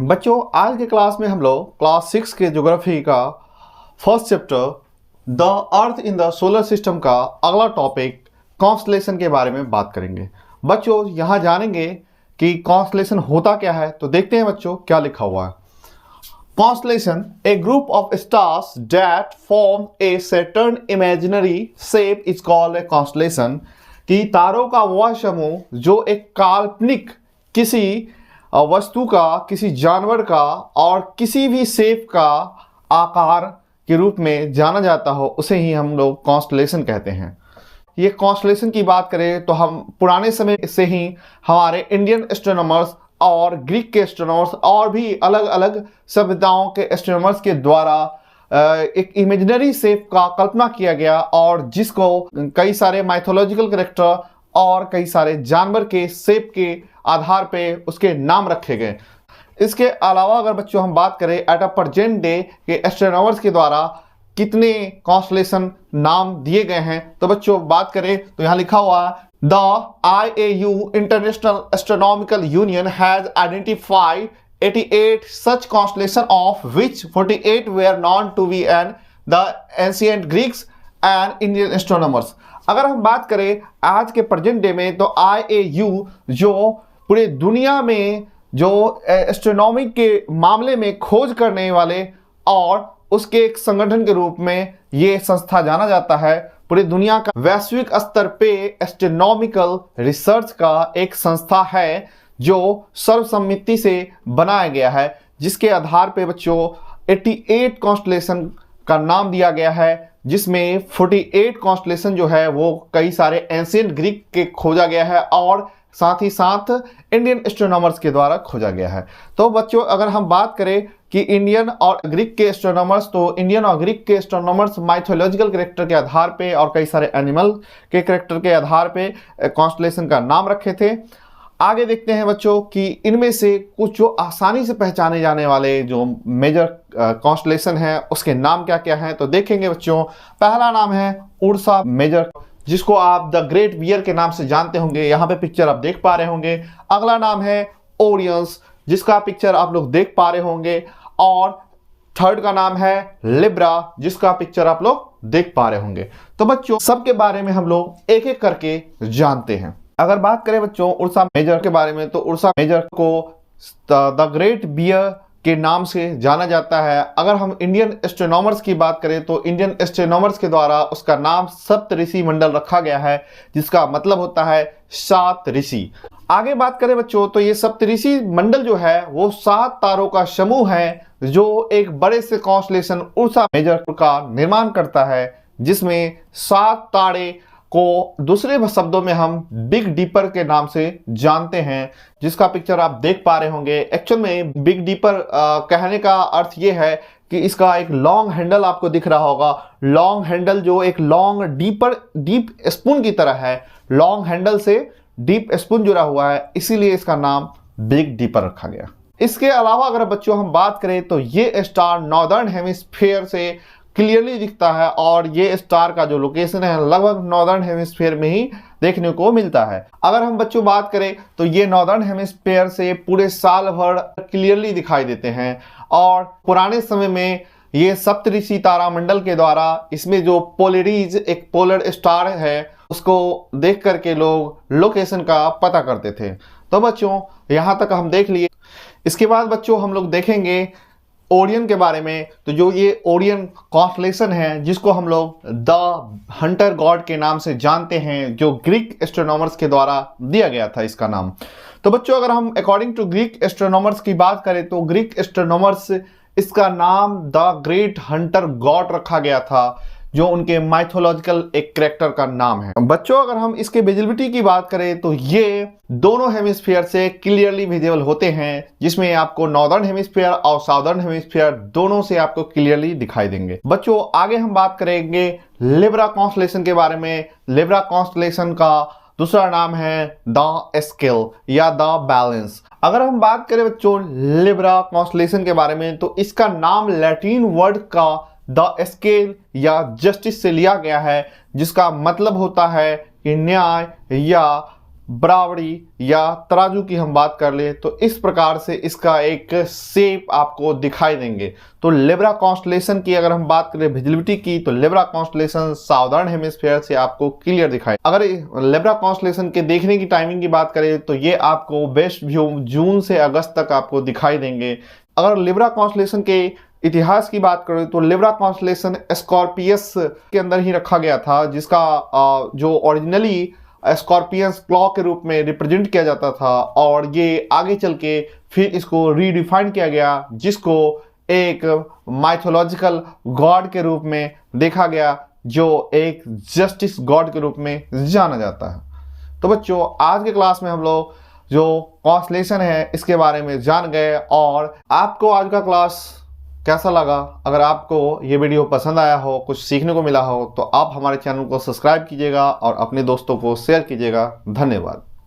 बच्चों आज के क्लास में हम लोग क्लास 6 के ज्योग्राफी का first chapter the earth in the solar system का अगला टॉपिक कॉन्स्टलेशन के बारे में बात करेंगे। बच्चों यहाँ जानेंगे कि कॉन्स्टलेशन होता क्या है। तो देखते हैं बच्चों क्या लिखा हुआ है। Constellation A group of stars that form a certain imaginary shape is called a constellation. कि तारों का वह समूह जो एक काल्पनिक किसी वस्तु का, किसी जानवर का और किसी भी शेप का आकार के रूप में जाना जाता हो, उसे ही हम लोग कॉन्स्टलेशन कहते हैं। ये कॉन्स्टलेशन की बात करें तो हम पुराने समय से ही हमारे इंडियन एस्ट्रोनॉमर्स और ग्रीक के एस्ट्रोनॉमर्स और भी अलग अलग सभ्यताओं के एस्ट्रोनॉमर्स के द्वारा एक इमेजिनरी शेप का कल्पना किया गया और जिसको कई सारे माइथोलॉजिकल कैरेक्टर और कई सारे जानवर के शेप के आधार पे उसके नाम रखे गए। इसके अलावा अगर बच्चों हम बात करें एट अ प्रेजेंट डे के एस्ट्रोनॉमर्स के द्वारा कितने कॉन्स्टलेशन नाम दिए गए हैं, तो बच्चों बात करें तो यहाँ लिखा हुआ है the IAU international astronomical union has identified 88 such constellation of which 48 were known to be an the ancient Greeks and Indian astronomers। अगर हम बात करें आज के प्रेजेंट डे में तो IAU जो पूरे दुनिया में जो एस्ट्रोनॉमी के मामले में खोज करने वाले और उसके एक संगठन के रूप में ये संस्था जाना जाता है, पूरी दुनिया का वैश्विक स्तर पे एस्ट्रोनॉमिकल रिसर्च का एक संस्था है जो सर्वसम्मति से बनाया गया है, जिसके आधार पे बच्चों 88 कॉन्स्टलेशन का नाम दिया गया है, जिसमें 48 कॉन्स्टलेशन जो है वो कई सारे एंशिएंट ग्रीक के खोजा गया है और साथ ही साथ इंडियन एस्ट्रोनॉमर्स के द्वारा खोजा गया है। तो बच्चों अगर हम बात करें कि इंडियन और ग्रीक के एस्ट्रोनॉमर्स, तो इंडियन और ग्रीक के एस्ट्रोनॉमर्स माइथोलॉजिकल कैरेक्टर के आधार पे और कई सारे एनिमल के कैरेक्टर के आधार पे कॉन्स्टलेशन का नाम रखे थे। आगे देखते हैं बच्चों कि इनमें से कुछ जो आसानी से पहचाने जाने वाले जो मेजर कॉन्स्टलेशन है उसके नाम क्या क्या हैं। तो देखेंगे बच्चों, पहला नाम है उर्सा मेजर, जिसको आप द ग्रेट बियर के नाम से जानते होंगे। यहाँ पे पिक्चर आप देख पा रहे होंगे। अगला नाम है ओरियंस, जिसका पिक्चर आप लोग देख पा रहे होंगे। और थर्ड का नाम है लिब्रा, जिसका पिक्चर आप लोग देख पा रहे होंगे। तो बच्चों सबके बारे में हम लोग एक एक करके जानते हैं। अगर बात करें बच्चों उर्सा मेजर के बारे में, तो उर्सा मेजर को द ग्रेट बियर के नाम से जाना जाता है। अगर हम इंडियन एस्ट्रोनॉमर्स की बात करें तो इंडियन एस्ट्रोनॉमर्स के द्वारा उसका नाम सप्तऋषि मंडल रखा गया है, जिसका मतलब होता है 7 ऋषि। आगे बात करें बच्चों तो ये सप्तऋषि मंडल जो है वो 7 तारों का समूह है जो एक बड़े से कॉन्स्टलेशन उर्सा मेजर का निर्माण करता है, जिसमें 7 तारे को दूसरे शब्दों में हम बिग डीपर के नाम से जानते हैं, जिसका पिक्चर आप देख पा रहे होंगे। एक्चुअल में बिग डीपर कहने का अर्थ ये है कि इसका एक लॉन्ग हैंडल आपको दिख रहा होगा। लॉन्ग हैंडल जो एक लॉन्ग डीप स्पून की तरह है, लॉन्ग हैंडल से डीप स्पून जुड़ा हुआ है, इसीलिए इसका नाम बिग डीपर रखा गया। इसके अलावा अगर बच्चों हम बात करें तो ये स्टार नॉर्दर्न हेमिस्फीयर से क्लियरली दिखता है और ये स्टार का जो लोकेशन है लगभग नॉर्दर्न हेमिस्फीयर में ही देखने को मिलता है। अगर हम बच्चों बात करें तो ये नॉर्दर्न हेमिस्फीयर से पूरे साल भर क्लियरली दिखाई देते हैं और पुराने समय में ये सप्तऋषि तारा मंडल के द्वारा इसमें जो पोलरीज एक पोलर स्टार है उसको देख करके लोग लोकेशन का पता करते थे। तो बच्चों यहाँ तक हम देख लिए। इसके बाद बच्चों हम लोग देखेंगे ओरियन के बारे में। तो जो ये ओरियन कॉन्स्टलेशन है जिसको हम लोग द हंटर गॉड के नाम से जानते हैं, जो ग्रीक एस्ट्रोनॉमर्स के द्वारा दिया गया था इसका नाम। तो बच्चों अगर हम अकॉर्डिंग टू ग्रीक एस्ट्रोनॉमर्स की बात करें तो ग्रीक एस्ट्रोनॉमर्स इसका नाम द ग्रेट हंटर गॉड रखा गया था, जो उनके माइथोलॉजिकल एक कैरेक्टर का नाम है। बच्चों अगर हम इसके विजिबिलिटी की बात करें तो ये दोनों हेमिस्फीयर से क्लियरली विजिबल होते हैं, जिसमें आपको नॉर्दर्न हेमिस्फीयर और साउदर्न हेमिस्फीयर दोनों से आपको क्लियरली दिखाई देंगे। बच्चों आगे हम बात करेंगे लिब्रा कॉन्स्टलेशन के बारे में। लिब्रा कॉन्स्टलेशन का दूसरा नाम है द स्केल या द बैलेंस। अगर हम बात करें बच्चों लिब्रा कॉन्स्टलेशन के बारे में तो इसका नाम लैटिन वर्ड का द स्केल या जस्टिस से लिया गया है, जिसका मतलब होता है कि न्याय या बराबरी या तराजू की हम बात कर ले तो इस प्रकार से इसका एक शेप आपको दिखाई देंगे। तो लिब्रा कॉन्स्टलेशन की अगर हम बात करें विजिबिलिटी की, तो लिब्रा कॉन्स्टलेशन साउदर्न हेमिस्फीयर से आपको क्लियर दिखाई। अगर लिब्रा कॉन्स्टलेशन के देखने की टाइमिंग की बात करें तो ये आपको बेस्ट व्यू जून से अगस्त तक आपको दिखाई देंगे। अगर लिब्रा कॉन्स्टलेशन के इतिहास की बात करें तो लिब्रा कॉन्स्टलेशन स्कॉर्पियस के अंदर ही रखा गया था, जिसका जो ओरिजिनली स्कॉर्पियंस क्लॉ के रूप में रिप्रेजेंट किया जाता था, और ये आगे चल के फिर इसको रीडिफाइन किया गया, जिसको एक माइथोलॉजिकल गॉड के रूप में देखा गया, जो एक जस्टिस गॉड के रूप में जाना जाता है। तो बच्चों, आज के क्लास में हम लोग जो कॉन्स्टलेशन है इसके बारे में जान गए। और आपको आज का क्लास कैसा लगा? अगर आपको ये वीडियो पसंद आया हो, कुछ सीखने को मिला हो, तो आप हमारे चैनल को सब्सक्राइब कीजिएगा और अपने दोस्तों को शेयर कीजिएगा। धन्यवाद।